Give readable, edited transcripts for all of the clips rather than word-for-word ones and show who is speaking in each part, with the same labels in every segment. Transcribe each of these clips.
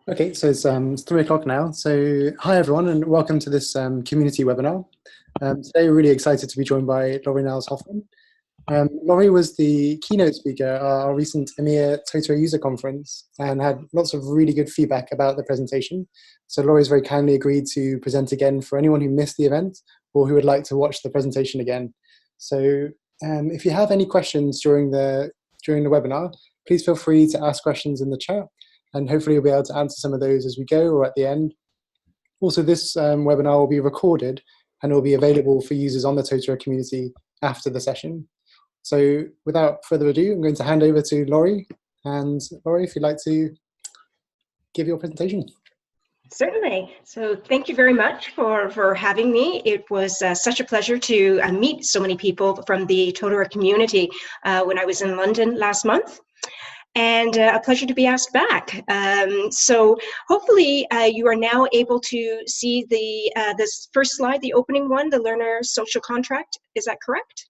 Speaker 1: Okay, so it's 3 o'clock now. So hi everyone, and welcome to this community webinar. Today we're really excited to be joined by Lori Niles-Hofmann. Lori was the keynote speaker at our recent EMEA Toto user conference and had lots of really good feedback about the presentation. So Lori's very kindly agreed to present again for anyone who missed the event or who would like to watch the presentation again. So if you have any questions during the webinar, please feel free to ask questions in the chat, and hopefully we'll be able to answer some of those as we go or at the end. Also, this webinar will be recorded and will be available for users on the Totoro community after the session. So without further ado, I'm going to hand over to Lori. And Lori, if you'd like to give your presentation.
Speaker 2: Certainly. So thank you very much for having me. It was such a pleasure to meet so many people from the Totoro community when I was in London last month. And a pleasure to be asked back. So hopefully you are now able to see this first slide, the opening one, the learner social contract. Is that correct?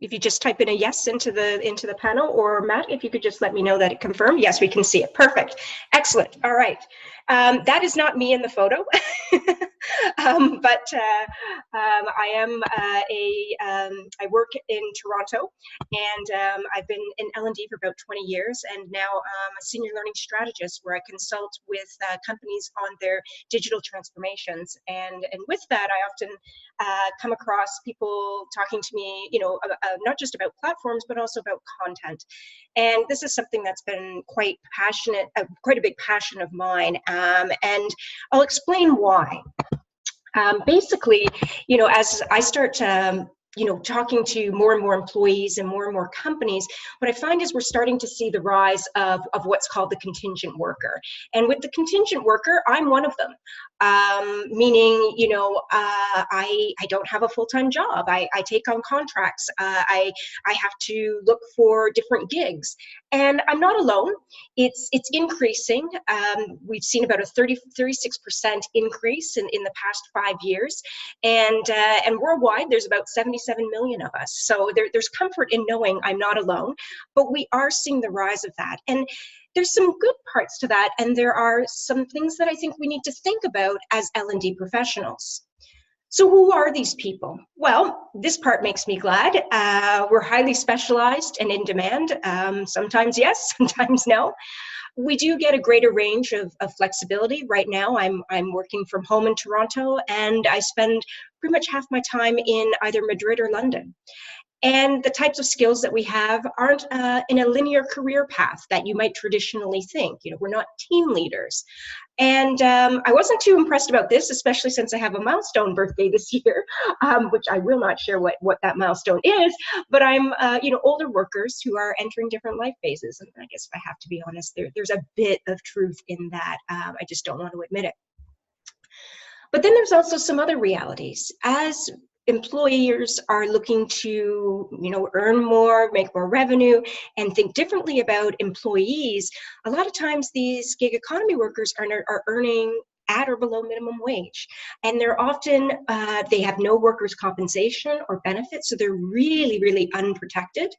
Speaker 2: If you just type in a yes into the panel, or Matt, if you could just let me know that it confirmed. Yes, we can see it. Perfect. Excellent. All right. That is not me in the photo, but I am I work in Toronto, and I've been in L&D for about 20 years, and now I'm a senior learning strategist where I consult with companies on their digital transformations. And with that, I often come across people talking to me, not just about platforms, but also about content. And this is something that's been quite a big passion of mine. And I'll explain why. Basically, as I start talking to more and more employees and more companies, what I find is we're starting to see the rise of what's called the contingent worker. And with the contingent worker, I'm one of them. Meaning, I don't have a full-time job. I take on contracts. I have to look for different gigs. And I'm not alone. It's increasing. We've seen about a 36% increase in the past 5 years. And worldwide, there's about 77 million of us. So there's comfort in knowing I'm not alone, but we are seeing the rise of that. And there's some good parts to that, and there are some things that I think we need to think about as L&D professionals. So who are these people? Well, this part makes me glad. We're highly specialized and in demand. Sometimes yes, sometimes no. We do get a greater range of flexibility. Right now, I'm working from home in Toronto, and I spend pretty much half my time in either Madrid or London. And the types of skills that we have aren't in a linear career path that you might traditionally think. We're not team leaders. And I wasn't too impressed about this, especially since I have a milestone birthday this year, which I will not share what that milestone is, but I'm, older workers who are entering different life phases. And I guess if I have to be honest, there's a bit of truth in that. I just don't want to admit it. But then there's also some other realities. As employers are looking to, earn more, make more revenue, and think differently about employees, a lot of times these gig economy workers are earning at or below minimum wage. And they're often, they have no workers' compensation or benefits, so they're really, really unprotected.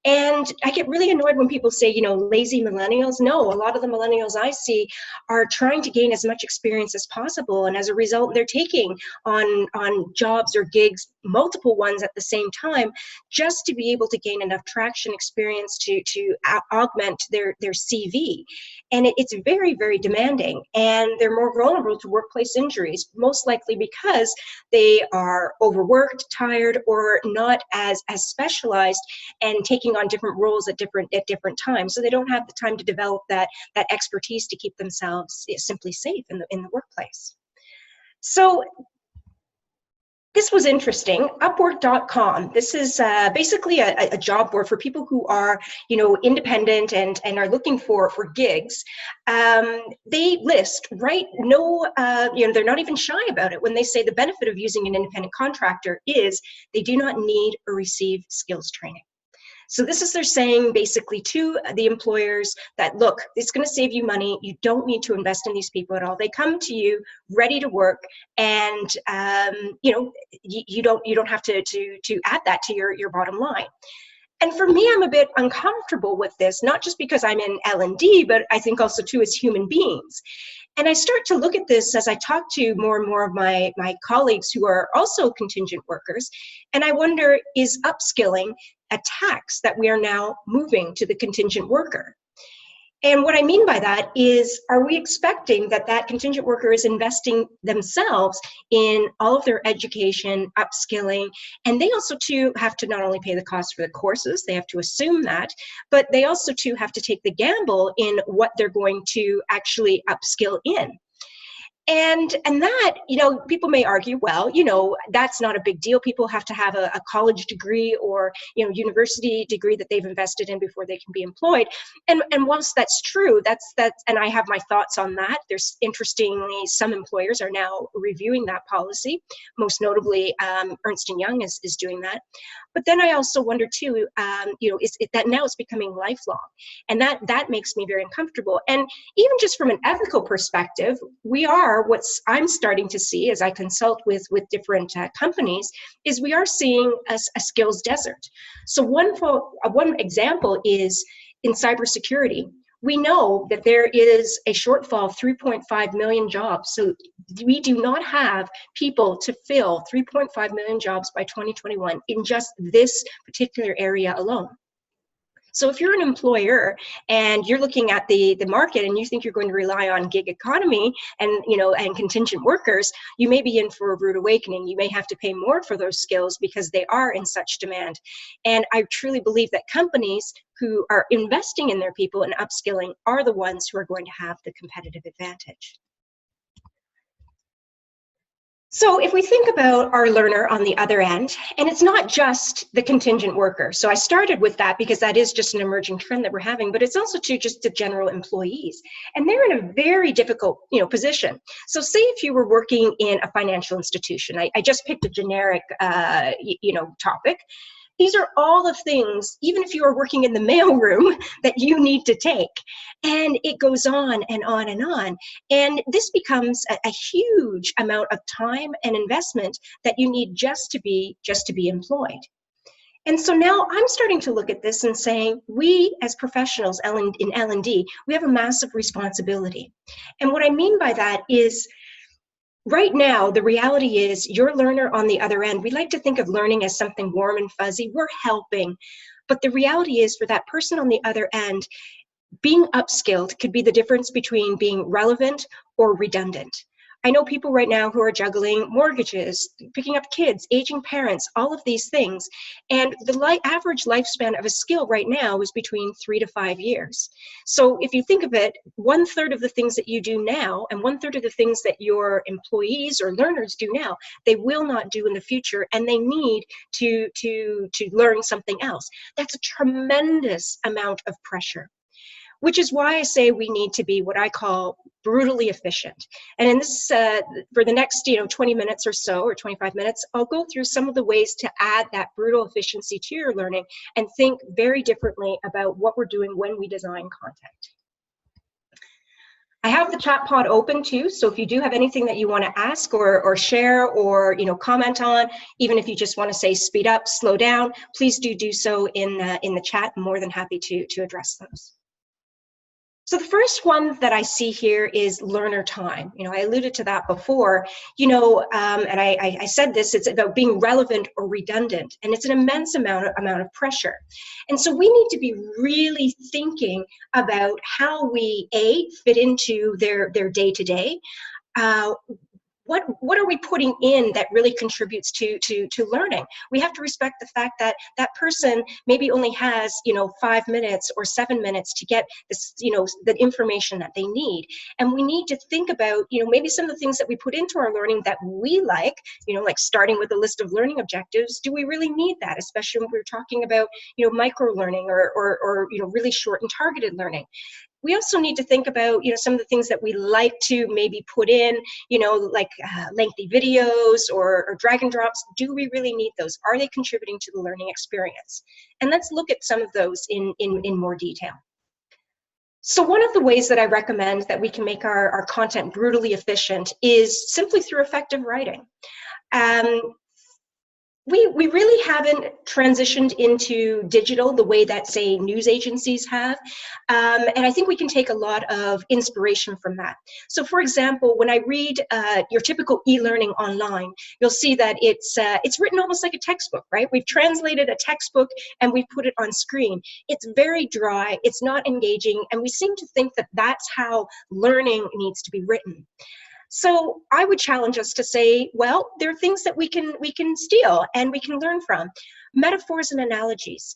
Speaker 2: And I get really annoyed when people say, lazy millennials. No, a lot of the millennials I see are trying to gain as much experience as possible. And as a result, they're taking on jobs or gigs, multiple ones at the same time, just to be able to gain enough traction experience to augment their CV. And it's very, very demanding. And they're more vulnerable to workplace injuries, most likely because they are overworked, tired, or not as specialized and taking on different roles at different times. So they don't have the time to develop that expertise to keep themselves simply safe in the workplace. So this was interesting. Upwork.com. This is basically a job board for people who are, independent and are looking for gigs. They list, right? No, they're not even shy about it when they say the benefit of using an independent contractor is they do not need or receive skills training. So this is they're saying basically to the employers that, look, it's going to save you money. You don't need to invest in these people at all. They come to you ready to work, and you don't have to add that to your bottom line. And for me, I'm a bit uncomfortable with this, not just because I'm in L&D, but I think also too as human beings. And I start to look at this as I talk to more and more of my colleagues who are also contingent workers, and I wonder, is upskilling a tax that we are now moving to the contingent worker? And what I mean by that is, are we expecting that that contingent worker is investing themselves in all of their education, upskilling, and they also too have to not only pay the cost for the courses, they have to assume that, but they also too have to take the gamble in what they're going to actually upskill in. And that, people may argue, well, that's not a big deal. People have to have a college degree or, university degree that they've invested in before they can be employed. And whilst that's true, that's, and I have my thoughts on that. There's, interestingly, some employers are now reviewing that policy. Most notably, Ernst & Young is doing that. But then I also wonder too, is it that now it's becoming lifelong, and that makes me very uncomfortable. And even just from an ethical perspective, what's I'm starting to see as I consult with different companies is we are seeing a skills desert. So one example is in cybersecurity. We know that there is a shortfall of 3.5 million jobs. So we do not have people to fill 3.5 million jobs by 2021 in just this particular area alone. So if you're an employer and you're looking at the market and you think you're going to rely on gig economy and contingent workers, you may be in for a rude awakening. You may have to pay more for those skills because they are in such demand. And I truly believe that companies who are investing in their people and upskilling are the ones who are going to have the competitive advantage. So if we think about our learner on the other end, and it's not just the contingent worker. So I started with that because that is just an emerging trend that we're having, but it's also to just the general employees. And they're in a very difficult, position. So say if you were working in a financial institution, I just picked a generic, topic. These are all the things, even if you are working in the mailroom, that you need to take. And it goes on and on and on. And this becomes a huge amount of time and investment that you need just to be employed. And so now I'm starting to look at this and saying, we as professionals in L&D, we have a massive responsibility. And what I mean by that is, right now, the reality is your learner on the other end, we like to think of learning as something warm and fuzzy. We're helping. But the reality is, for that person on the other end, being upskilled could be the difference between being relevant or redundant. I know people right now who are juggling mortgages, picking up kids, aging parents, all of these things. And the average lifespan of a skill right now is between 3 to 5 years. So if you think of it, 1/3 of the things that you do now and 1/3 of the things that your employees or learners do now, they will not do in the future, and they need to learn something else. That's a tremendous amount of pressure. Which is why I say we need to be what I call brutally efficient. And in this, for the next 20 minutes or so, or 25 minutes, I'll go through some of the ways to add that brutal efficiency to your learning and think very differently about what we're doing when we design content. I have the chat pod open too, so if you do have anything that you want to ask or share or comment on, even if you just want to say speed up, slow down, please do so in the chat. I'm more than happy to address those. So the first one that I see here is learner time. I alluded to that before, and I said this, it's about being relevant or redundant, and it's an immense amount of pressure. And so we need to be really thinking about how we, fit into their day-to-day. What are we putting in that really contributes to learning? We have to respect the fact that that person maybe only has 5 minutes or 7 minutes to get this the information that they need, and we need to think about maybe some of the things that we put into our learning that we like starting with a list of learning objectives. Do we really need that, especially when we're talking about micro learning or really short and targeted learning? We also need to think about, some of the things that we like to maybe put in, lengthy videos or drag and drops. Do we really need those? Are they contributing to the learning experience? And let's look at some of those in more detail. So one of the ways that I recommend that we can make our content brutally efficient is simply through effective writing. We really haven't transitioned into digital the way that, say, news agencies have. And I think we can take a lot of inspiration from that. So for example, when I read your typical e-learning online, you'll see that it's written almost like a textbook, right? We've translated a textbook and we've put it on screen. It's very dry, it's not engaging, and we seem to think that that's how learning needs to be written. So I would challenge us to say, well, there are things that we can steal and we can learn from. Metaphors and analogies.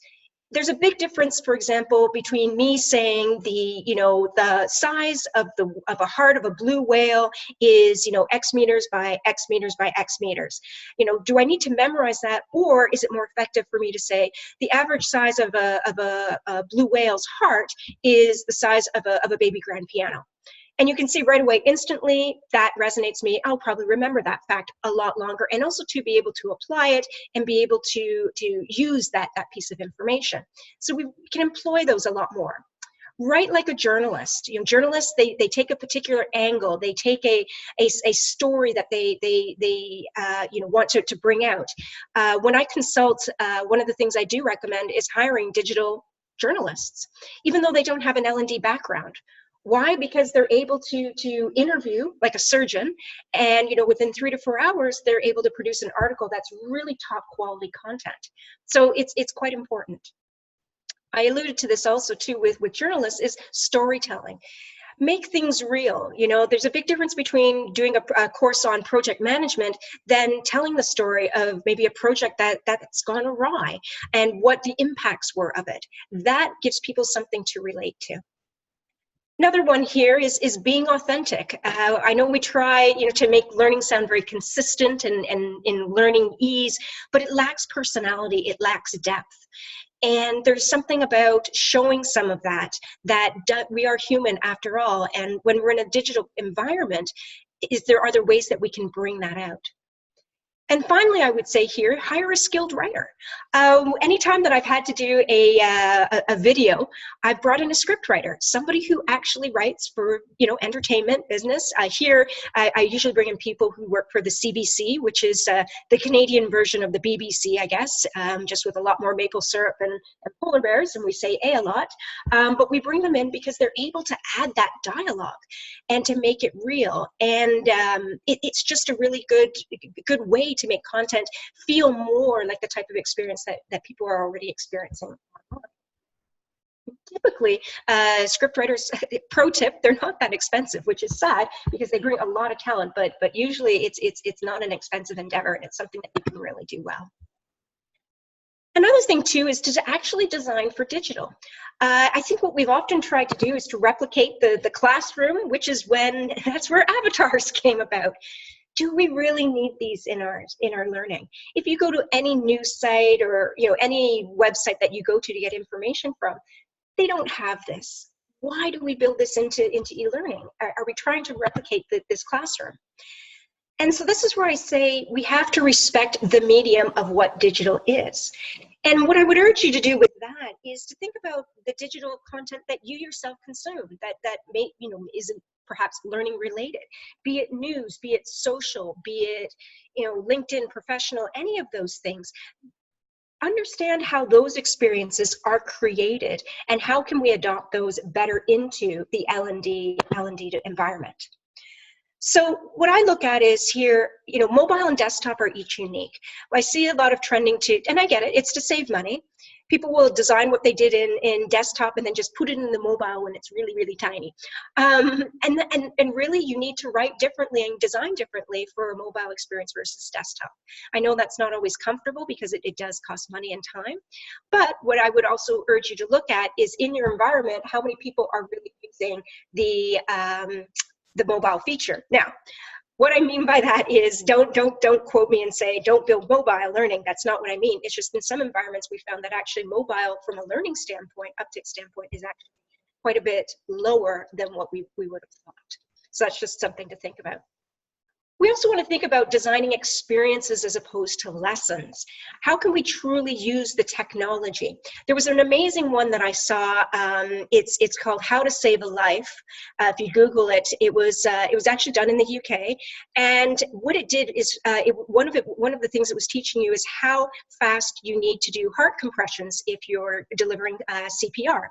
Speaker 2: There's a big difference, for example, between me saying the size of a heart of a blue whale is, X meters by X meters by X meters. Do I need to memorize that, or is it more effective for me to say the average size of a blue whale's heart is the size of a baby grand piano? And you can see right away, instantly, that resonates me. I'll probably remember that fact a lot longer, and also to be able to apply it and be able to use that piece of information. So we can employ those a lot more. Write like a journalist. Journalists, they take a particular angle. They take a story that they want to bring out. When I consult, one of the things I do recommend is hiring digital journalists, even though they don't have an L&D background. Why? Because they're able to interview like a surgeon, and within 3 to 4 hours, they're able to produce an article that's really top quality content. So it's quite important. I alluded to this also too with journalists, is storytelling. Make things real. There's a big difference between doing a course on project management than telling the story of maybe a project that's gone awry and what the impacts were of it. That gives people something to relate to. Another one here is being authentic. I know we try, to make learning sound very consistent and in learning ease, but it lacks personality, it lacks depth. And there's something about showing some of that we are human after all. And when we're in a digital environment, are there ways that we can bring that out? And finally, I would say here, hire a skilled writer. Anytime that I've had to do a video, I've brought in a script writer, somebody who actually writes for, entertainment business. Here, I usually bring in people who work for the CBC, which is the Canadian version of the BBC, I guess, just with a lot more maple syrup and polar bears, and we say a lot. But we bring them in because they're able to add that dialogue and to make it real. And it's just a really good way to make content feel more like the type of experience that people are already experiencing. Typically, script writers, pro tip, they're not that expensive, which is sad because they bring a lot of talent, but usually it's not an expensive endeavor, and it's something that you can really do well. Another thing too is to actually design for digital. I think what we've often tried to do is to replicate the classroom, which is that's where avatars came about. Do we really need these in our learning? If you go to any news site or any website that you go to get information from, they don't have this. Why do we build this into e-learning? Are we trying to replicate this classroom? And so this is where I say we have to respect the medium of what digital is. And what I would urge you to do with that is to think about the digital content that you yourself consume that may, isn't perhaps learning related, be it news, be it social, be it, LinkedIn professional, any of those things. Understand how those experiences are created and how can we adopt those better into the L&D environment. So what I look at is here, mobile and desktop are each unique. I see a lot of trending and I get it, it's to save money. People will design what they did in desktop and then just put it in the mobile when it's really, really tiny. And really you need to write differently and design differently for a mobile experience versus desktop. I know that's not always comfortable because it does cost money and time. But what I would also urge you to look at is in your environment, how many people are really using the mobile feature. Now, what I mean by that is don't quote me and say don't build mobile learning. That's not what I mean. It's just in some environments we found that actually mobile from a learning standpoint, uptick standpoint, is actually quite a bit lower than what we would have thought. So that's just something to think about. We also want to think about designing experiences as opposed to lessons. How can we truly use the technology? There was an amazing one that I saw. It's called How to Save a Life. If you Google it, it was actually done in the UK. And what it did is one of the things it was teaching you is how fast you need to do heart compressions if you're delivering CPR.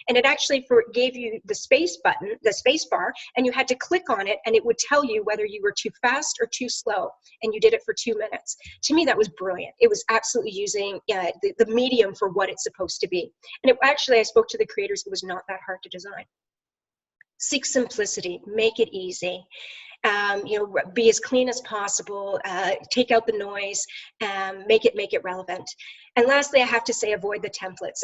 Speaker 2: And it actually gave you the space button, the space bar, and you had to click on it and it would tell you whether you were too fast or too slow, and you did it for 2 minutes. To me, that was brilliant. It was absolutely using the medium for what it's supposed to be. And I spoke to the creators, it was not that hard to design. Seek simplicity, make it easy. Be as clean as possible, take out the noise, make it relevant. And lastly, I have to say, avoid the templates.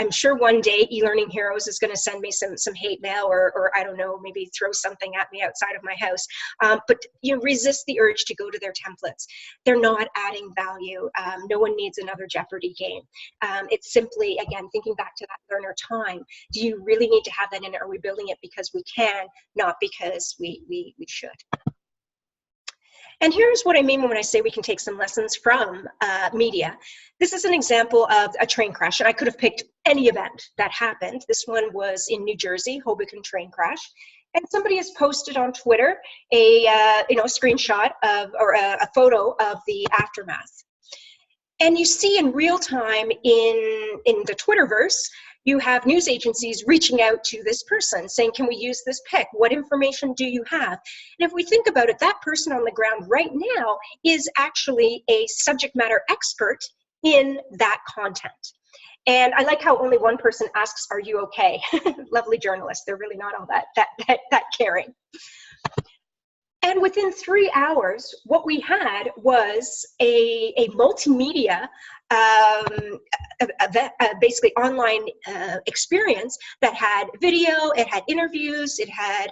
Speaker 2: I'm sure one day eLearning Heroes is going to send me some hate mail, or I don't know, maybe throw something at me outside of my house. But resist the urge to go to their templates. They're not adding value. No one needs another Jeopardy game. It's simply, again, thinking back to that learner time. Do you really need to have that in it? Are we building it because we can, not because we should? And here's what I mean when I say we can take some lessons from media. This is an example of a train crash, and I could have picked any event that happened. This one was in New Jersey, Hoboken train crash. And somebody has posted on Twitter a screenshot of, or a photo of the aftermath. And you see in real time in the Twitterverse, you have news agencies reaching out to this person saying, can we use this pic? What information do you have? And if we think about it, that person on the ground right now is actually a subject matter expert in that content. And I like how only one person asks, are you okay? Lovely journalists. They're really not all that caring. And within 3 hours, what we had was a multimedia, basically online experience that had video, it had interviews, it had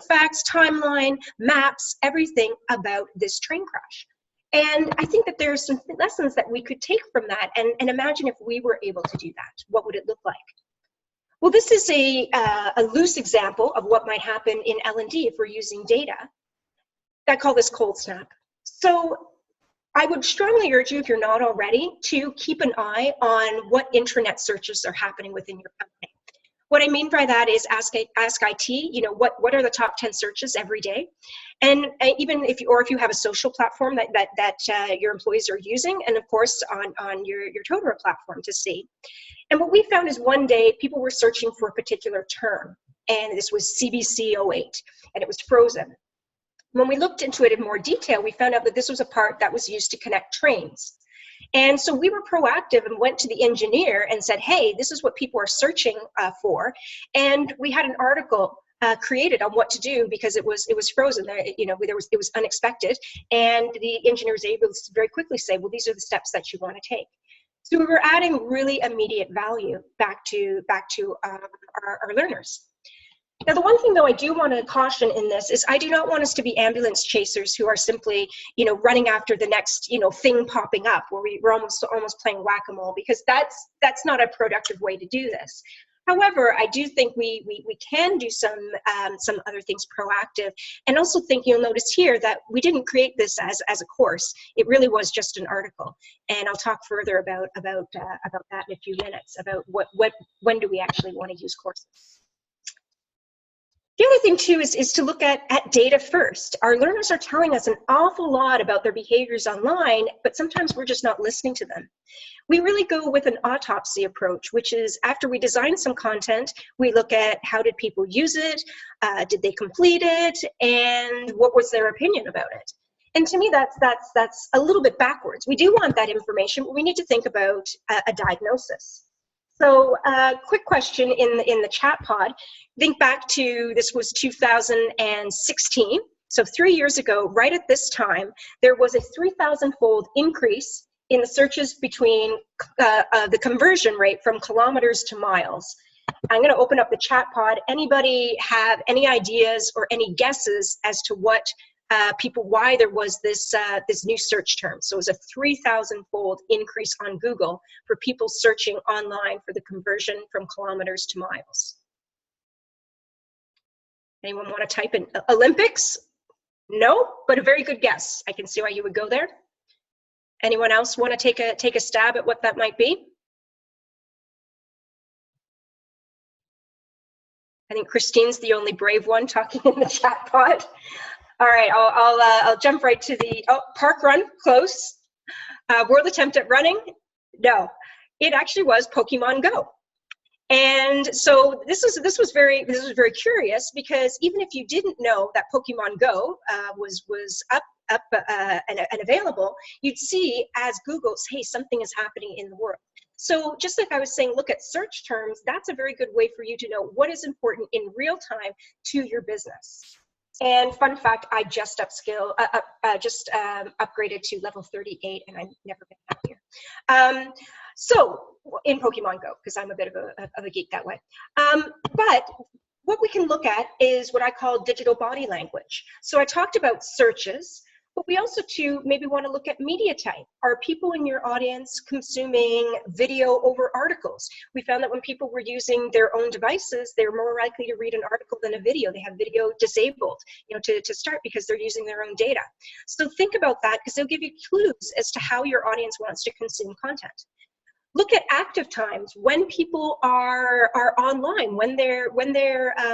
Speaker 2: facts, timeline, maps, everything about this train crash. And I think that there's some lessons that we could take from that and imagine if we were able to do that, what would it look like? Well, this is a loose example of what might happen in L&D if we're using data. I call this cold snap. So I would strongly urge you, if you're not already, to keep an eye on what intranet searches are happening within your company. What I mean by that is ask IT, what are the top 10 searches every day? And even if you have a social platform that your employees are using, and of course on your Totoro platform to see. And what we found is one day people were searching for a particular term, and this was CBC 08, and it was frozen. When we looked into it in more detail, we found out that this was a part that was used to connect trains. And so we were proactive and went to the engineer and said, hey, this is what people are searching for. And we had an article created on what to do because it was frozen. It was unexpected. And the engineer was able to very quickly say, well, these are the steps that you want to take. So we were adding really immediate value back to our learners. Now, the one thing, though, I do want to caution in this is I do not want us to be ambulance chasers who are simply, running after the next, thing popping up, where we're almost playing whack-a-mole, because that's not a productive way to do this. However, I do think we can do some other things proactive, and also think you'll notice here that we didn't create this as a course. It really was just an article, and I'll talk further about that in a few minutes, about when do we actually want to use courses. The other thing, too, is to look at data first. Our learners are telling us an awful lot about their behaviors online, but sometimes we're just not listening to them. We really go with an autopsy approach, which is after we design some content, we look at how did people use it, did they complete it, and what was their opinion about it. And to me, that's a little bit backwards. We do want that information, but we need to think about a diagnosis. So quick question in the chat pod. Think back to, this was 2016. So 3 years ago, right at this time, there was a 3,000-fold increase in the searches between the conversion rate from kilometers to miles. I'm going to open up the chat pod. Anybody have any ideas or any guesses as to what why there was this new search term? So it was a 3,000-fold increase on Google for people searching online for the conversion from kilometers to miles. Anyone want to type in Olympics? No, but a very good guess. I can see why you would go there. Anyone else want to take a stab at what that might be? I think Christine's the only brave one talking in the chat pod. All right, I'll jump right to the park run. Close. World attempt at running. No, it actually was Pokemon Go. And so this was very curious, because even if you didn't know that Pokemon Go was up and available, you'd see as Google's, hey, something is happening in the world. So just like I was saying, look at search terms. That's a very good way for you to know what is important in real time to your business. And fun fact, I just upgraded to level 38, and I've never been happier. So in Pokemon Go, because I'm a bit of a geek that way. But what we can look at is what I call digital body language. So I talked about searches, but we also too maybe want to look at media type. Are people in your audience consuming video over articles? We found that when people were using their own devices, they were more likely to read an article than a video. They have video disabled, to start, because they're using their own data. So think about that, because they'll give you clues as to how your audience wants to consume content. Look at active times, when people are online, when they're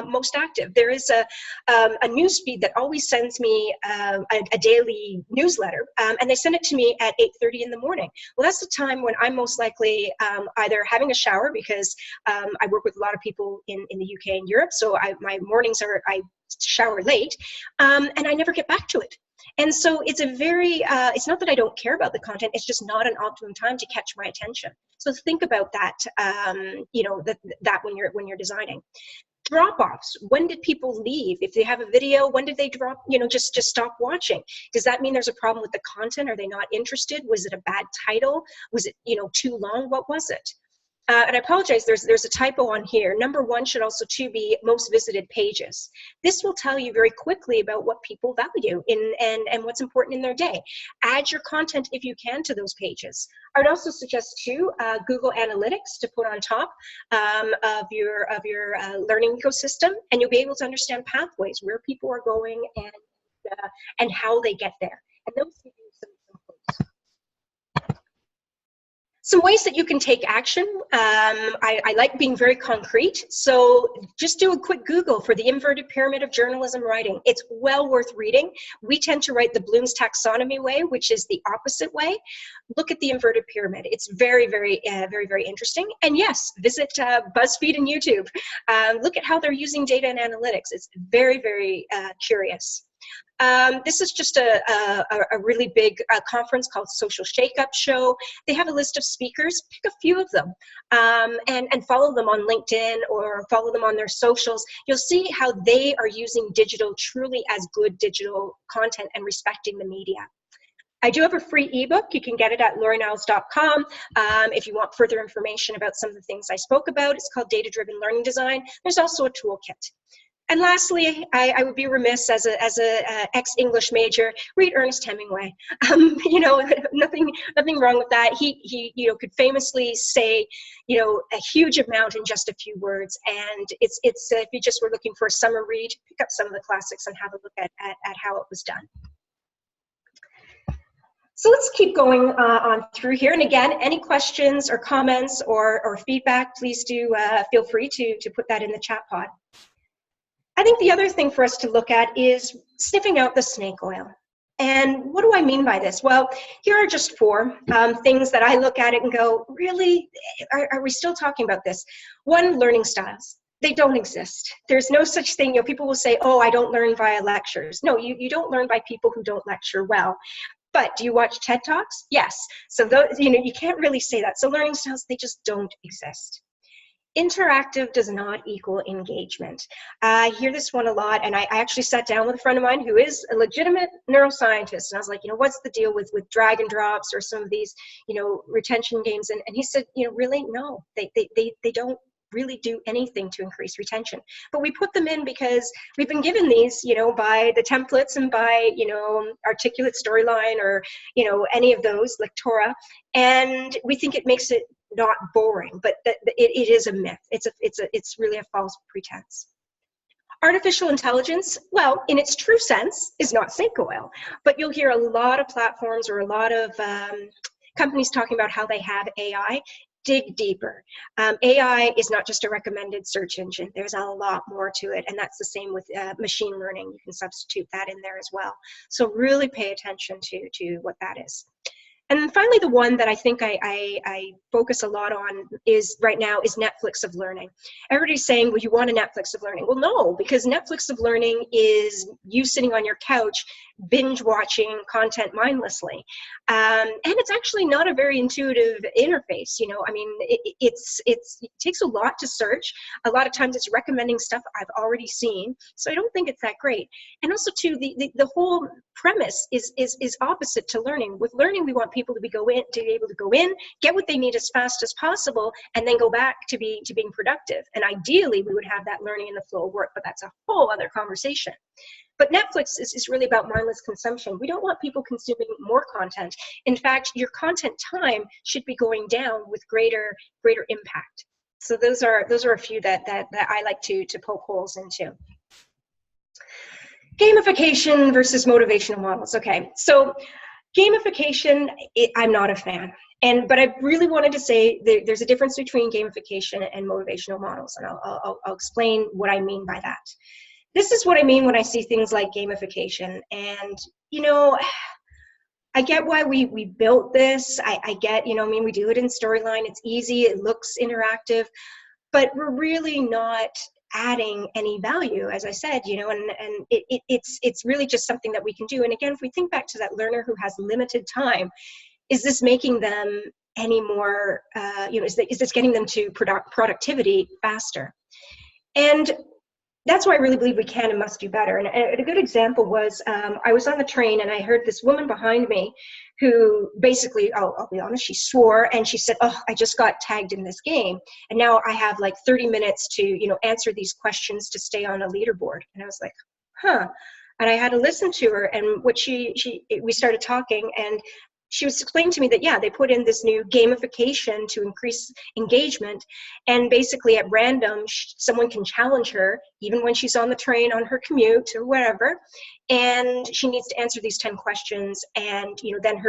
Speaker 2: most active. There is a news feed that always sends me a daily newsletter, and they send it to me at 8:30 in the morning. Well, that's the time when I'm most likely either having a shower, because I work with a lot of people in the UK and Europe, so my mornings I shower late, and I never get back to it. And so it's it's not that I don't care about the content, it's just not an optimum time to catch my attention. So think about that, that when you're designing. Drop-offs, when did people leave? If they have a video, when did they drop, just stop watching? Does that mean there's a problem with the content? Are they not interested? Was it a bad title? Was it, too long? What was it? And I apologize, there's a typo on here. Number 1 should also too be most visited pages. This will tell you very quickly about what people value and what's important in their day. Add your content if you can to those pages. I would also suggest too Google Analytics to put on top of your learning ecosystem, and you'll be able to understand pathways, where people are going and how they get there. And those give you some clues. Some ways that you can take action. I like being very concrete. So just do a quick Google for the inverted pyramid of journalism writing. It's well worth reading. We tend to write the Bloom's taxonomy way, which is the opposite way. Look at the inverted pyramid. It's very, very interesting. And yes, visit BuzzFeed and YouTube. Look at how they're using data and analytics. It's very curious. This is just a really big conference called Social Shakeup Show. They have a list of speakers. Pick a few of them and follow them on LinkedIn or follow them on their socials. You'll see how they are using digital truly as good digital content and respecting the media. I do have a free ebook. You can get it at LoriNiles.com. If you want further information about some of the things I spoke about, it's called Data-Driven Learning Design. There's also a toolkit. And lastly, I would be remiss as a ex-English major, read Ernest Hemingway. Nothing wrong with that. He could famously say, a huge amount in just a few words. And it's if you just were looking for a summer read, pick up some of the classics and have a look at how it was done. So let's keep going on through here. And again, any questions or comments or feedback, please do feel free to put that in the chat pod. I think the other thing for us to look at is sniffing out the snake oil. And what do I mean by this? Well, here are just 4 things that I look at it and go, really, are we still talking about this? 1, learning styles. They don't exist. There's no such thing. People will say, oh, I don't learn via lectures. No, you don't learn by people who don't lecture well. But do you watch TED Talks? Yes. So those, you can't really say that. So learning styles, they just don't exist. Interactive does not equal engagement. I hear this one a lot, and I actually sat down with a friend of mine who is a legitimate neuroscientist, and I was like, what's the deal with drag and drops or some of these, retention games? And he said, really, no, they don't really do anything to increase retention. But we put them in because we've been given these, by the templates and by, articulate storyline or, any of those, like Torah, and we think it makes it not boring, but it is a myth. It's really a false pretense. Artificial intelligence, well, in its true sense, is not snake oil, but you'll hear a lot of platforms or a lot of companies talking about how they have AI. Dig deeper. AI is not just a recommended search engine. There's a lot more to it, and that's the same with machine learning. You can substitute that in there as well. So really pay attention to what that is. And then finally, the one that I think I focus a lot on is right now is Netflix of learning. Everybody's saying, well, you want a Netflix of learning. Well, no, because Netflix of learning is you sitting on your couch, binge watching content mindlessly. And it's actually not a very intuitive interface. You know, I mean, it takes a lot to search. A lot of times it's recommending stuff I've already seen. So I don't think it's that great. And also too, the whole premise is opposite to learning. With learning, we want people to be able to go in, get what they need as fast as possible, and then go back to being productive. And ideally, we would have that learning in the flow of work, but that's a whole other conversation. But Netflix is really about mindless consumption. We don't want people consuming more content. In fact, your content time should be going down with greater impact. So those are a few that I like to poke holes into. Gamification versus motivational models. Okay, so gamification, I'm not a fan. But I really wanted to say there's a difference between gamification and motivational models, and I'll explain what I mean by that. This is what I mean when I see things like gamification. And, you know, I get why we built this. I get, you know, I mean, we do it in Storyline. It's easy. It looks interactive. But we're really not adding any value, as I said, you know, and it's really just something that we can do. And again, if we think back to that learner who has limited time, is this making them any more, you know, is this getting them to productivity faster? And that's why I really believe we can and must do better. And a good example was, I was on the train and I heard this woman behind me who basically, I'll be honest, she swore and she said, oh, I just got tagged in this game. And now I have like 30 minutes to, you know, answer these questions to stay on a leaderboard. And I was like, huh. And I had to listen to her, and what we started talking, and she was explaining to me that, yeah, they put in this new gamification to increase engagement. And basically at random, someone can challenge her, even when she's on the train, on her commute or wherever. And she needs to answer these 10 questions. And, you know, then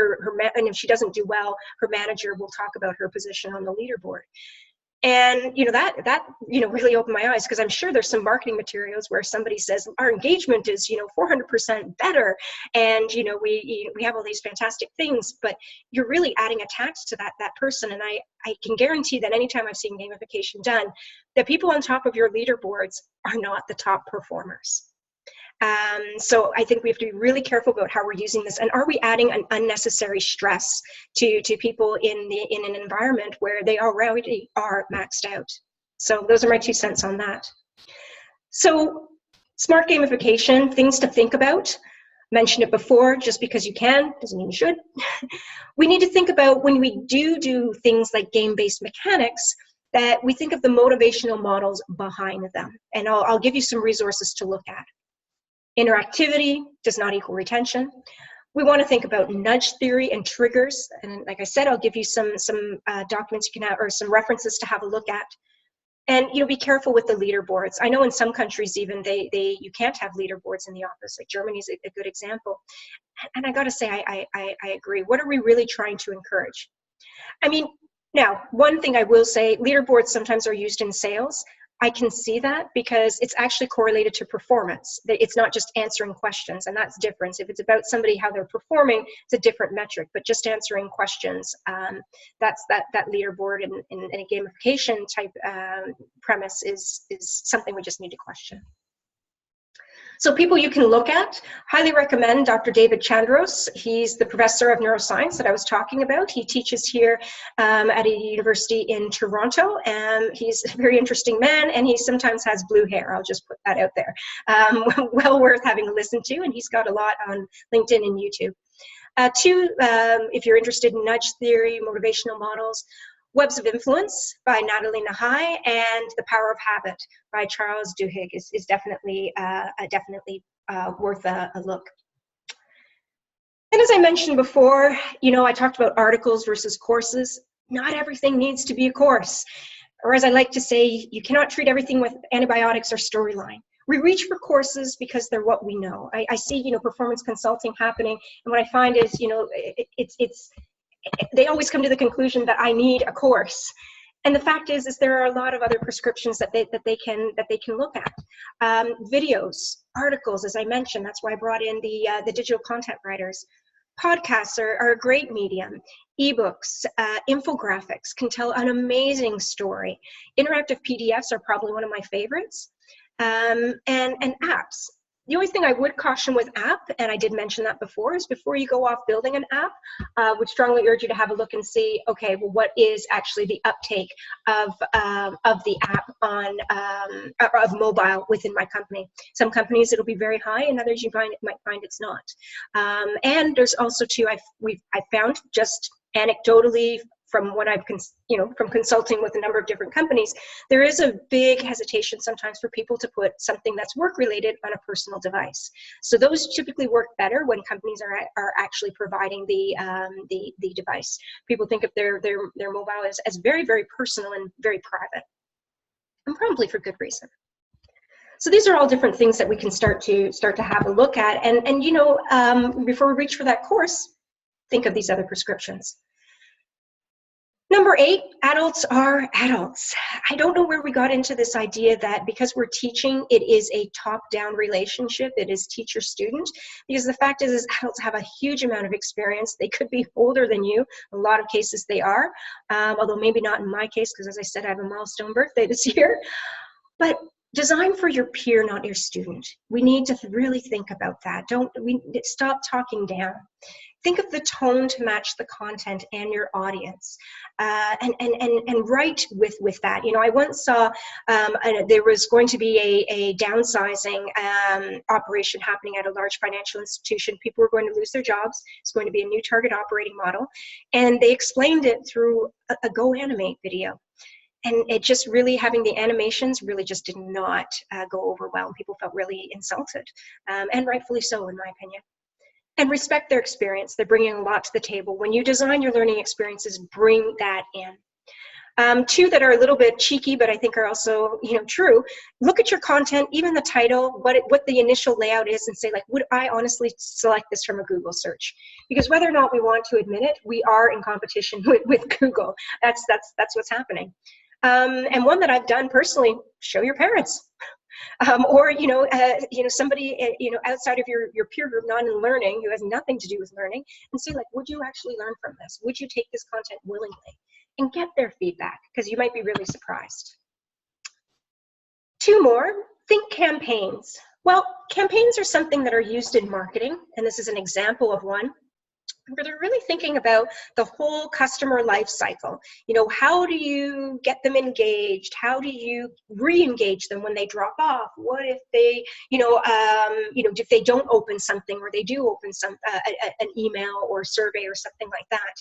Speaker 2: and if she doesn't do well, her manager will talk about her position on the leaderboard. And, you know, that you know, really opened my eyes, because I'm sure there's some marketing materials where somebody says our engagement is, you know, 400% better. And, you know, we have all these fantastic things, but you're really adding a tax to that person. And I can guarantee that anytime I've seen gamification done, the people on top of your leaderboards are not the top performers. So I think we have to be really careful about how we're using this, and are we adding an unnecessary stress to people in an environment where they already are maxed out. So those are my 2 cents on that. So smart gamification, things to think about. Mentioned it before, just because you can doesn't mean you should. We need to think about, when we do things like game-based mechanics, that we think of the motivational models behind them. And I'll give you some resources to look at. Interactivity does not equal retention. We want to think about nudge theory and triggers. And like I said, I'll give you some documents you can have, or some references to have a look at. And, you know, be careful with the leaderboards. I know in some countries even you can't have leaderboards in the office. Like Germany's a good example. And I got to say, I agree. What are we really trying to encourage? I mean, now, one thing I will say, leaderboards sometimes are used in sales. I can see that because it's actually correlated to performance. It's not just answering questions, and that's different. If it's about somebody, how they're performing, it's a different metric, but just answering questions, that's that leaderboard in a gamification type premise is something we just need to question. So people you can look at, highly recommend Dr. David Chandros. He's the professor of neuroscience that I was talking about. He teaches here at a university in Toronto, and he's a very interesting man, and he sometimes has blue hair. I'll just put that out there. Well worth having a listen to, and he's got a lot on LinkedIn and YouTube. 2, if you're interested in nudge theory, motivational models, Webs of Influence by Natalie Nahai, and The Power of Habit by Charles Duhigg is definitely worth a look. And as I mentioned before, you know, I talked about articles versus courses. Not everything needs to be a course. Or as I like to say, you cannot treat everything with antibiotics or Storyline. We reach for courses because they're what we know. I see, you know, performance consulting happening, and what I find is, you know, they always come to the conclusion that I need a course. And the fact is there are a lot of other prescriptions that they can look at. Videos, articles, as I mentioned. That's why I brought in the digital content writers. Podcasts are a great medium. Ebooks, infographics can tell an amazing story. Interactive PDFs are probably one of my favorites. And apps. The only thing I would caution with app, and I did mention that before, is before you go off building an app, would strongly urge you to have a look and see, okay, well, what is actually the uptake of the app on of mobile within my company. Some companies it'll be very high, and others you might find it's not. And there's also too, I found just anecdotally from what I've, you know, from consulting with a number of different companies, there is a big hesitation sometimes for people to put something that's work related on a personal device. So those typically work better when companies are actually providing the device. People think of their mobile as very, very personal and very private, and probably for good reason. So these are all different things that we can start to have a look at. And you know, before we reach for that course, think of these other prescriptions. Number 8, adults are adults. I don't know where we got into this idea that because we're teaching, it is a top-down relationship. It is teacher-student, because the fact is adults have a huge amount of experience. They could be older than you. In a lot of cases they are, although maybe not in my case, because as I said, I have a milestone birthday this year. But design for your peer, not your student. We need to really think about that. Stop talking down. Think of the tone to match the content and your audience, and write with that. You know, I once saw there was going to be a downsizing operation happening at a large financial institution. People were going to lose their jobs. It's going to be a new target operating model, and they explained it through a Go Animate video. And it just really, having the animations really just did not go over well. People felt really insulted, and rightfully so, in my opinion. And respect their experience. They're bringing a lot to the table. When you design your learning experiences, bring that in. 2 that are a little bit cheeky, but I think are also, you know, true. Look at your content, even the title, what the initial layout is, and say, like, would I honestly select this from a Google search? Because whether or not we want to admit it, we are in competition with Google. That's what's happening. And one that I've done personally: show your parents. Or you know, somebody outside of your peer group, not in learning, who has nothing to do with learning, and say, like, would you actually learn from this? Would you take this content willingly? And get their feedback, because you might be really surprised. 2 more. Think campaigns. Well, campaigns are something that are used in marketing, and this is an example of one. Where they're really thinking about the whole customer life cycle. You know, how do you get them engaged? How do you re-engage them when they drop off? What if they, if they don't open something, or they do open an email or survey or something like that?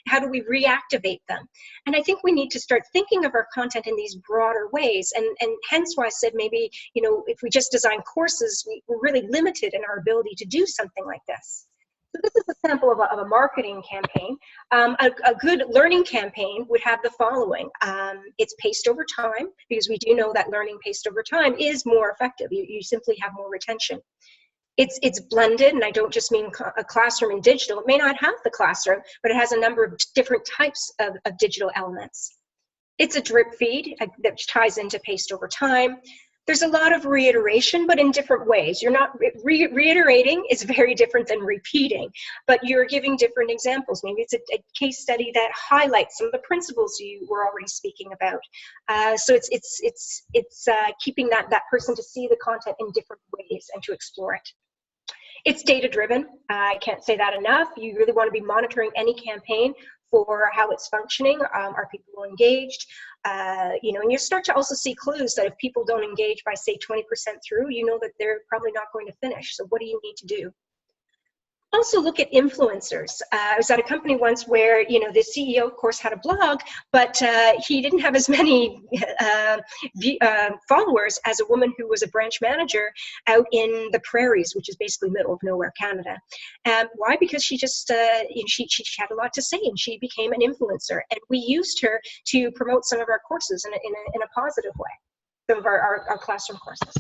Speaker 2: How do we reactivate them? And I think we need to start thinking of our content in these broader ways, and hence why I said maybe, you know, if we just design courses, we're really limited in our ability to do something like this. So this is a sample of a marketing campaign. A good learning campaign would have the following. It's paced over time, because we do know that learning paced over time is more effective. You simply have more retention. It's blended, and I don't just mean a classroom and digital. It may not have the classroom, but it has a number of different types of digital elements. It's a drip feed that ties into paced over time. There's a lot of reiteration, but in different ways. You're not reiterating is very different than repeating, but you're giving different examples. Maybe it's a case study that highlights some of the principles you were already speaking about. So it's keeping that person to see the content in different ways and to explore it. It's data-driven. I can't say that enough. You really want to be monitoring any campaign for how it's functioning. Are people engaged? And you start to also see clues that if people don't engage by, say, 20% through, you know that they're probably not going to finish. So what do you need to do? Also look at influencers. I was at a company once where, the CEO, of course, had a blog, but he didn't have as many followers as a woman who was a branch manager out in the prairies, which is basically middle of nowhere, Canada. Why? Because she just, she had a lot to say, and she became an influencer. And we used her to promote some of our courses in a positive way, some of our classroom courses.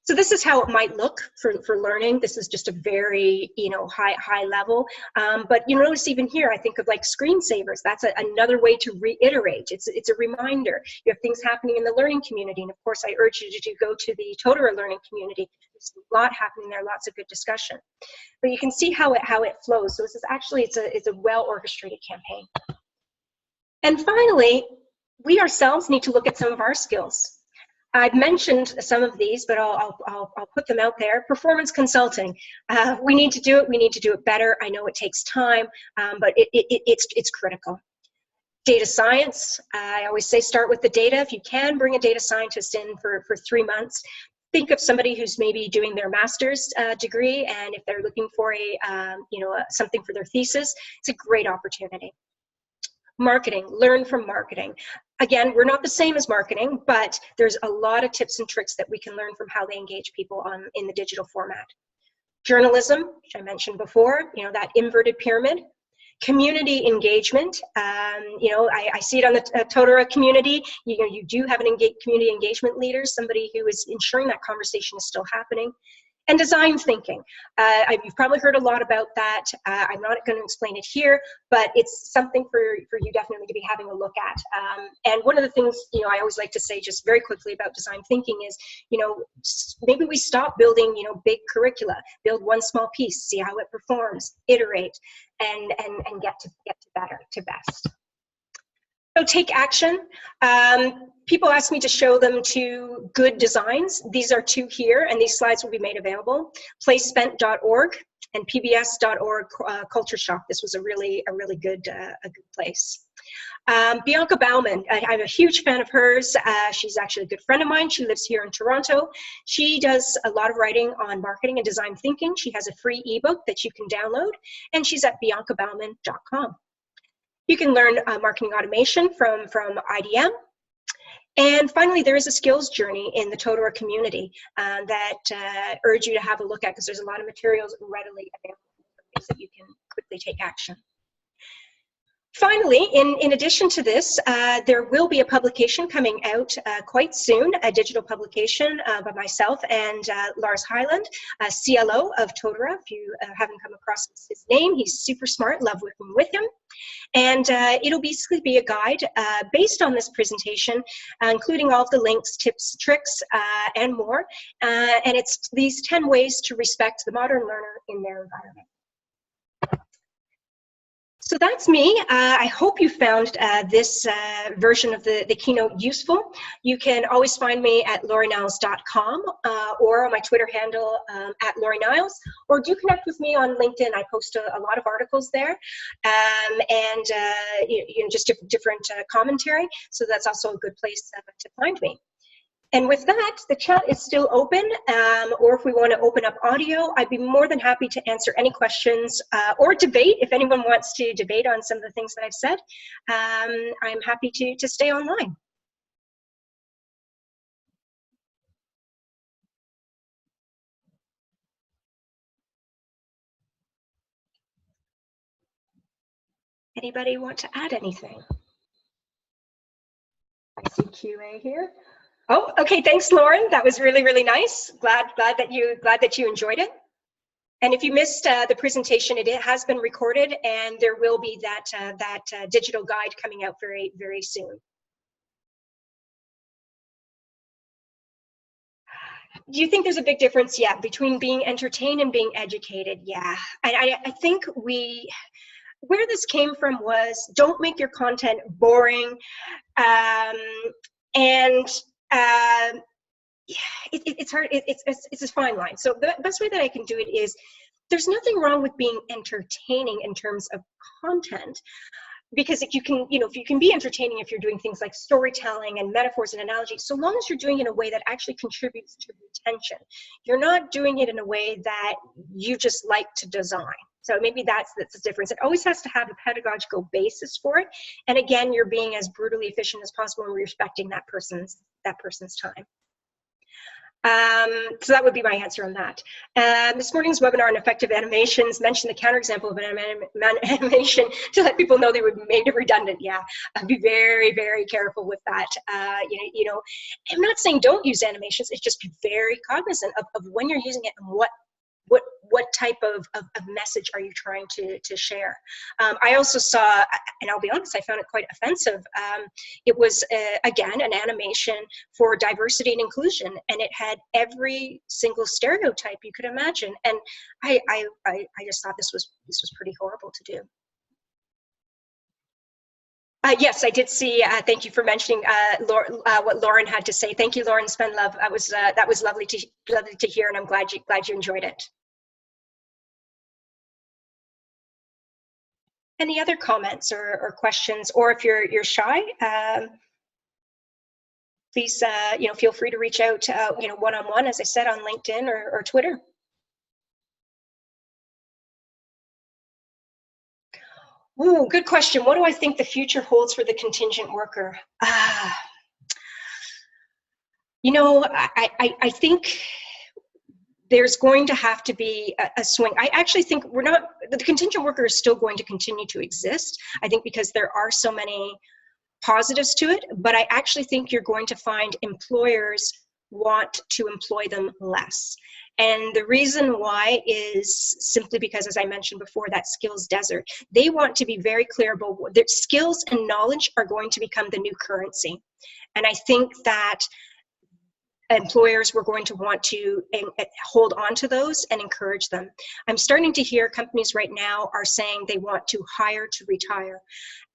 Speaker 2: So this is how it might look for learning. This is just a very, high level. But you notice even here, I think of like screensavers. That's another way to reiterate. It's a reminder. You have things happening in the learning community. And of course, I urge you to go to the Totara learning community. There's a lot happening there, lots of good discussion. But you can see how it flows. So this is actually, it's a well-orchestrated campaign. And finally, we ourselves need to look at some of our skills. I've mentioned some of these, but I'll put them out there. Performance consulting. We need to do it. We need to do it better. I know it takes time, but it's critical. Data science. I always say start with the data. If you can, bring a data scientist in for 3 months. Think of somebody who's maybe doing their master's degree, and if they're looking for something for their thesis, it's a great opportunity. Marketing, learn from marketing. Again, we're not the same as marketing, but there's a lot of tips and tricks that we can learn from how they engage people in the digital format. Journalism, which I mentioned before, that inverted pyramid. Community engagement, I see it on the Totara community. You do have an community engagement leader, somebody who is ensuring that conversation is still happening. And design thinking. You've probably heard a lot about that. I'm not going to explain it here, but it's something for you definitely to be having a look at. And one of the things, I always like to say just very quickly about design thinking is, maybe we stop building, big curricula, build one small piece, see how it performs, iterate, and get to better, to best. So take action. People ask me to show them 2 good designs. These are 2 here, and these slides will be made available. Placespent.org and pbs.org Culture Shock. This was a really good place. Bianca Bauman, I'm a huge fan of hers. She's actually a good friend of mine. She lives here in Toronto. She does a lot of writing on marketing and design thinking. She has a free ebook that you can download, and she's at biancabauman.com. You can learn marketing automation from IDM. And finally, there is a skills journey in the Totara community that urge you to have a look at, because there's a lot of materials readily available that you can quickly take action. Finally, in addition to this, there will be a publication coming out quite soon, a digital publication by myself and Lars Hyland, CLO of Totara. If you haven't come across his name, he's super smart, love working with him. And it'll basically be a guide based on this presentation, including all of the links, tips, tricks, and more. And it's these 10 ways to respect the modern learner in their environment. So that's me. I hope you found this version of the keynote useful. You can always find me at loriniles.com or on my Twitter handle at Lori Niles, or do connect with me on LinkedIn. I post a lot of articles there and just different commentary. So that's also a good place to find me. And with that, the chat is still open, or if we want to open up audio, I'd be more than happy to answer any questions or debate. If anyone wants to debate on some of the things that I've said, I'm happy to stay online. Anybody want to add anything? I see QA here. Oh, okay. Thanks, Lauren. That was really nice. Glad that you enjoyed it. And if you missed the presentation, it has been recorded, and there will be that digital guide coming out very soon. Do you think there's a big difference? Yeah, between being entertained and being educated. Yeah, I think where this came from was don't make your content boring, it's hard. It's a fine line. So the best way that I can do it is there's nothing wrong with being entertaining in terms of content, because if you can be entertaining if you're doing things like storytelling and metaphors and analogies, so long as you're doing it in a way that actually contributes to retention. You're not doing it in a way that you just like to design. So maybe that's the difference. It always has to have a pedagogical basis for it. And again, you're being as brutally efficient as possible and respecting that person's time. So that would be my answer on that. This morning's webinar on effective animations mentioned the counterexample of an animation to let people know they would be made redundant. Yeah, I'd be very, very careful with that. You know, I'm not saying don't use animations. It's just be very cognizant of when you're using it and what type of message are you trying to share. I also saw, and I'll be honest, I found it quite offensive. It was, again, an animation for diversity and inclusion, and it had every single stereotype you could imagine. And I just thought this was pretty horrible to do. Yes, I did see. Thank you for mentioning what Lauren had to say. Thank you, Lauren Spenlove. That was lovely to hear, and I'm glad you enjoyed it. Any other comments or questions, or if you're shy, please feel free to reach out one-on-one, as I said, on LinkedIn or Twitter. Ooh, good question. What do I think the future holds for the contingent worker? I think there's going to have to be a swing. I actually think the contingent worker is still going to continue to exist. I think because there are so many positives to it, but I actually think you're going to find employers want to employ them less. And the reason why is simply because, as I mentioned before, that skills desert. They want to be very clear about what their skills and knowledge are going to become the new currency. And I think that employers were going to want to hold on to those and encourage them. I'm starting to hear companies right now are saying they want to hire to retire.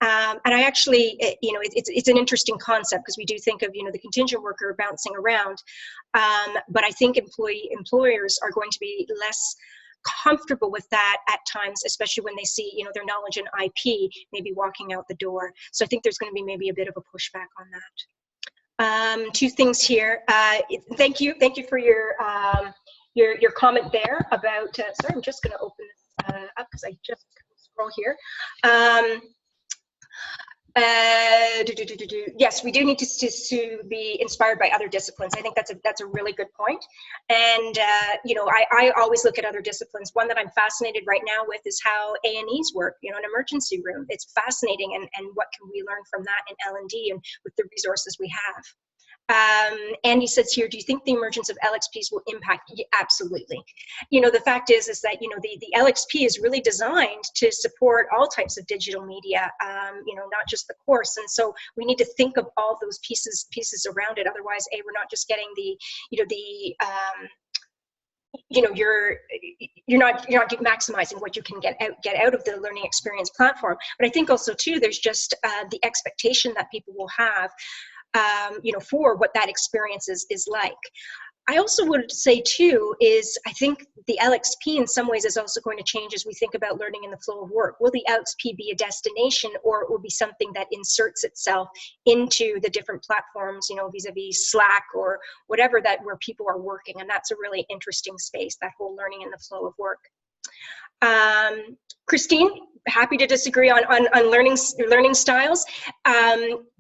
Speaker 2: And I actually, it's an interesting concept, because we do think of, the contingent worker bouncing around. But I think employers are going to be less comfortable with that at times, especially when they see, their knowledge in IP maybe walking out the door. So I think there's going to be maybe a bit of a pushback on that. Two things here. Thank you for your comment there about. Sorry, I'm just going to open this up because I just scroll here. Yes, we do need to be inspired by other disciplines. I think that's a really good point. And I always look at other disciplines. One that I'm fascinated right now with is how A&Es work. An emergency room. It's fascinating, and what can we learn from that in L&D and with the resources we have. Andy says here, do you think the emergence of LXPs will impact? Yeah, absolutely. The fact is that, the LXP is really designed to support all types of digital media, not just the course. And so we need to think of all those pieces around it. Otherwise, we're not just getting you're not maximizing what you can get out of the learning experience platform. But I think also too, there's just the expectation that people will have for what that experience is like. I also would say too is I think the LXP in some ways is also going to change as we think about learning in the flow of work. Will the LXP be a destination, or it will be something that inserts itself into the different platforms, vis-a-vis Slack or whatever where people are working? And that's a really interesting space, that whole learning in the flow of work. Christine, happy to disagree on learning styles.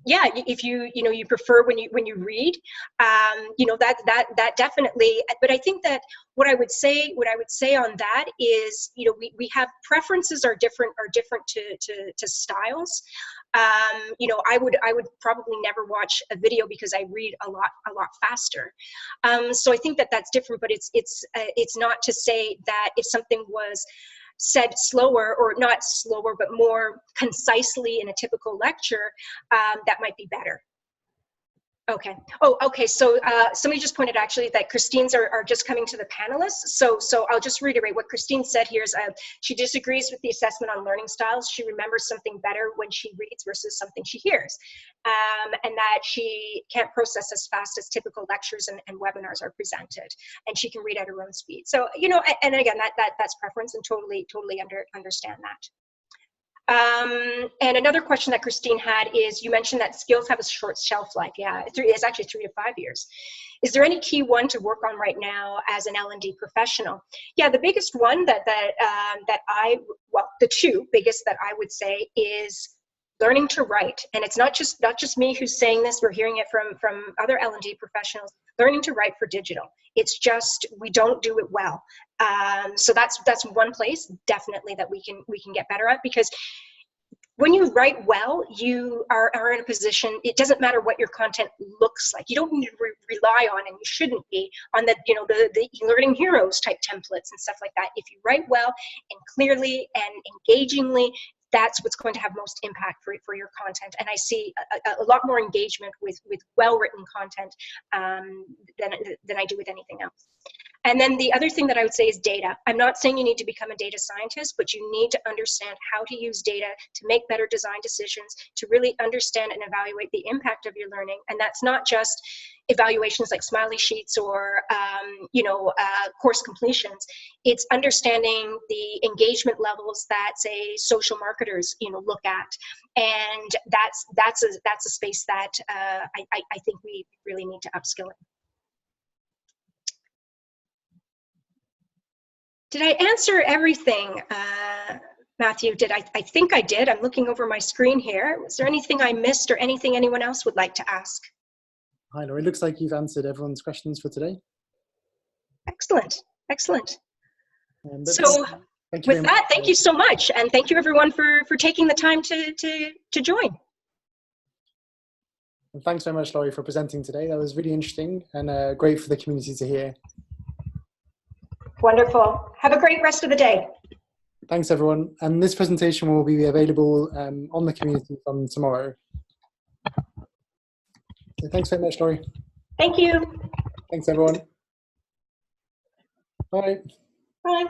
Speaker 2: Yeah, if you prefer when you read, that definitely. But I think that what I would say on that is, we have preferences are different to styles. I would probably never watch a video because I read a lot faster. So I think that's different, but it's not to say that if something was said slower, or not slower, but more concisely in a typical lecture, that might be better. Okay. Oh, okay. So somebody just pointed actually that Christine's are just coming to the panelists. So I'll just reiterate what Christine said here is she disagrees with the assessment on learning styles. She remembers something better when she reads versus something she hears, and that she can't process as fast as typical lectures and webinars are presented, and she can read at her own speed. So and again, that's preference, and totally understand that. And another question that Christine had is, you mentioned that skills have a short shelf life. Yeah, it's actually 3 to 5 years. Is there any key one to work on right now as an L&D professional? Yeah, the biggest one the two biggest that I would say is learning to write. And it's not just me who's saying this. We're hearing it from other L&D professionals. learning to write for digital. It's just, we don't do it well. So that's one place definitely that we can get better at, because when you write well, you are in a position, it doesn't matter what your content looks like. You don't need to rely on, and you shouldn't be, on the, you know, the e-learning heroes type templates and stuff like that. If you write well and clearly and engagingly, that's what's going to have most impact for your content. And I see a lot more engagement with well-written content than I do with anything else. And then the other thing that I would say is data. I'm not saying you need to become a data scientist, but you need to understand how to use data to make better design decisions, to really understand and evaluate the impact of your learning. And that's not just evaluations like smiley sheets or course completions. It's understanding the engagement levels that, say, social marketers look at, and that's a space that I think we really need to upskill in. Did I answer everything, Matthew? I think I did. I'm looking over my screen here. Was there anything I missed or anything anyone else would like to ask?
Speaker 1: Hi, Lori. Looks like you've answered everyone's questions for today.
Speaker 2: Excellent. Excellent.
Speaker 1: So
Speaker 2: with that, thank you so much. And thank you, everyone, for taking the time to join.
Speaker 1: And thanks very much, Lori, for presenting today. That was really interesting and great for the community to hear.
Speaker 2: Wonderful. Have a great rest of the day.
Speaker 1: Thanks, everyone. And this presentation will be available on the community from tomorrow. So thanks very much, Lori.
Speaker 2: Thank you.
Speaker 1: Thanks, everyone. Bye.
Speaker 2: Bye.